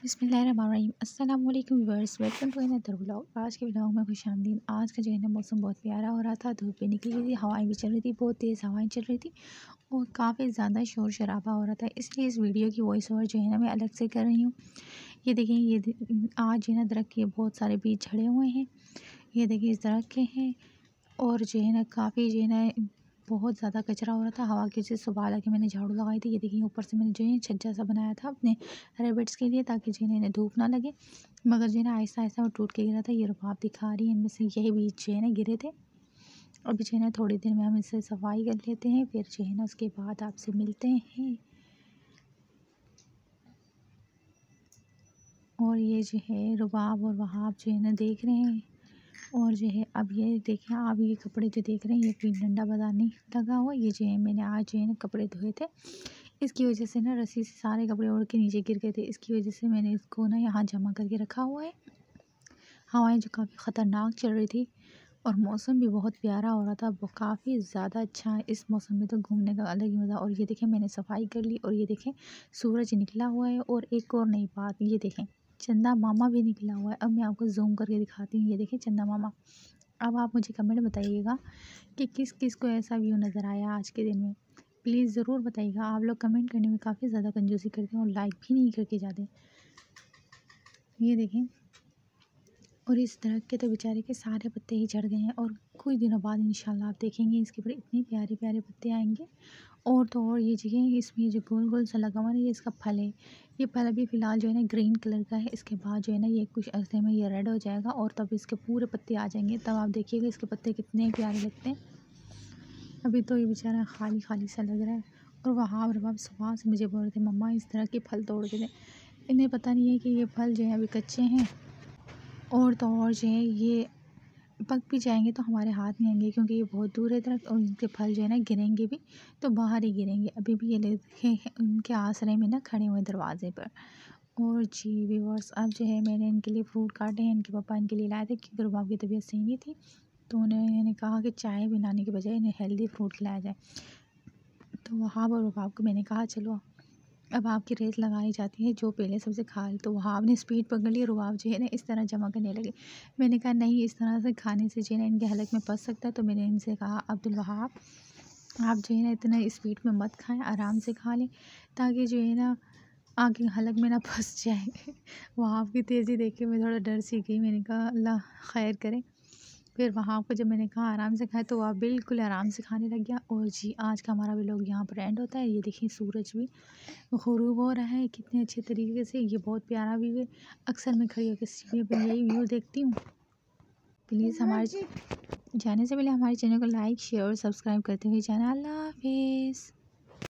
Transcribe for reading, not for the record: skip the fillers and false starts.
बिस्मिल्लाहिर्रहमानिर्रहीम। अस्सलाम वालेकुम viewers, welcome to another vlog. आज के व्लॉग में खुशामदीद। आज का जो है ना मौसम बहुत प्यारा हो रहा था, धूप भी निकली हुई थी, हवाएं भी चल रही थी, बहुत तेज़ हवाएं चल रही थी और काफ़ी ज़्यादा शोर शराबा हो रहा था। इसलिए इस वीडियो की वॉइस ओवर जो है ना मैं अलग से कर रही हूँ। ये देखें, आज जो है ना दरख्त के बहुत सारे बीज झड़े हुए हैं। ये देखिए इस दरख्त के हैं और जो है ना काफ़ी जो है ना बहुत ज़्यादा कचरा हो रहा था। हवा की वजह से सुबह हालांकि मैंने झाड़ू लगाई थी। ये देखिए ऊपर से मैंने जो है छज्जा सा बनाया था अपने रैबिट्स के लिए, ताकि जो है ना धूप ना लगे, मगर जो है ना आहिस्ता आहिस्ता वो टूट के गिरा था। ये रुकाब दिखा रही है, इनमें से यही बीज जो है ना गिरे थे। अभी जो है ना थोड़ी देर में हम इससे सफाई कर लेते हैं, फिर जो है ना उसके बाद आपसे मिलते हैं। और ये जो है रुबाब और वहाब जो है ना देख रहे हैं। और जो है अब ये देखें, आप ये कपड़े जो देख रहे हैं, ये कोई डंडा नहीं लगा हुआ। ये जो है मैंने आज जो है ना कपड़े धोए थे, इसकी वजह से ना रस्सी से सारे कपड़े उड़ के नीचे गिर गए थे। इसकी वजह से मैंने इसको ना यहाँ जमा करके रखा हुआ है। हवाएं जो काफ़ी ख़तरनाक चल रही थी और मौसम भी बहुत प्यारा हो रहा था, वो काफ़ी ज़्यादा अच्छा है। इस मौसम में तो घूमने का अलग ही मज़ा। और ये देखें मैंने सफाई कर ली और ये देखें सूरज निकला हुआ है। और एक और नई बात, ये देखें चंदा मामा भी निकला हुआ है। अब मैं आपको जूम करके दिखाती हूँ। ये देखें चंदा मामा। अब आप मुझे कमेंट बताइएगा कि किस किस को ऐसा व्यू नज़र आया आज के दिन में। प्लीज़ ज़रूर बताइएगा। आप लोग कमेंट करने में काफ़ी ज़्यादा कंजूसी करते हैं और लाइक भी नहीं करके जाते। ये देखें, और इस दरख्त के तो बेचारे के सारे पत्ते ही झड़ गए हैं और कुछ दिनों बाद इंशाल्लाह आप देखेंगे इसके ऊपर इतने प्यारे प्यारे पत्ते आएंगे। और तो और ये जगह, इसमें जो गोल गोल सा लगा हुआ है, ये इसका फल है। ये फल अभी फ़िलहाल जो है ना ग्रीन कलर का है। इसके बाद जो है ना ये कुछ अर्से में ये रेड हो जाएगा और तब इसके पूरे पत्ते आ जाएंगे। तब आप देखिएगा इसके पत्ते कितने प्यारे लगते हैं। अभी तो ये बेचारा खाली खाली सा लग रहा है। और वहाँ रबाब सुबह से मुझे बोल रहे थे, मम्मा इस तरह के फल तोड़ के दें। इन्हें पता नहीं है कि ये फल जो है अभी कच्चे हैं और तो और जो है ये पक भी जाएंगे तो हमारे हाथ नहीं आएंगे, क्योंकि ये बहुत दूर है दरख्त और इनके फल जो है ना गिरेंगे भी तो बाहर ही गिरेंगे। अभी भी ये देखे उनके आसरे में ना खड़े हुए दरवाजे पर। और जी व्यूअर्स, अब जो है मैंने इनके लिए फ्रूट काटे हैं। इनके पापा इनके लिए लाए थे क्योंकि रुबाब की तबीयत सही नहीं थी, तो उन्होंने कहा कि चाय बनाने के बजाय इन्हें हेल्दी फ्रूट खिलाया जाए। तो वहाँ और रुबाब को मैंने कहा चलो अब आपकी रेस लगाई जाती है, जो पहले सबसे खा ले। तो वहाब ने स्पीड पकड़ ली, रुबाब जो है ना इस तरह जमा करने लगे। मैंने कहा नहीं, इस तरह से खाने से जो है ना इनके हलक में फंस सकता है। तो मैंने इनसे कहा अब्दुल वहाब, आप जो है ना इतना स्पीड में मत खाएं, आराम से खा लें, ताकि जो है ना आगे हलक में ना फंस जाए। वहाब की तेज़ी देख के मैं थोड़ा डर सी गई। मैंने कहा अल्लाह खैर करे। फिर वहाँ को जब मैंने कहा आराम से खाए तो वह बिल्कुल आराम से खाने लग गया। और जी आज का हमारा व्लॉग यहाँ पर एंड होता है। ये देखिए सूरज भी ग़ुरूब हो रहा है कितने अच्छे तरीके से। ये बहुत प्यारा व्यू है। अक्सर मैं खड़ी होकर सीढ़ियों पर यही व्यू देखती हूँ। प्लीज़ हमारे जाने से पहले हमारे चैनल को लाइक शेयर और सब्सक्राइब करते हुए जाना। अल्लाह हाफिज़।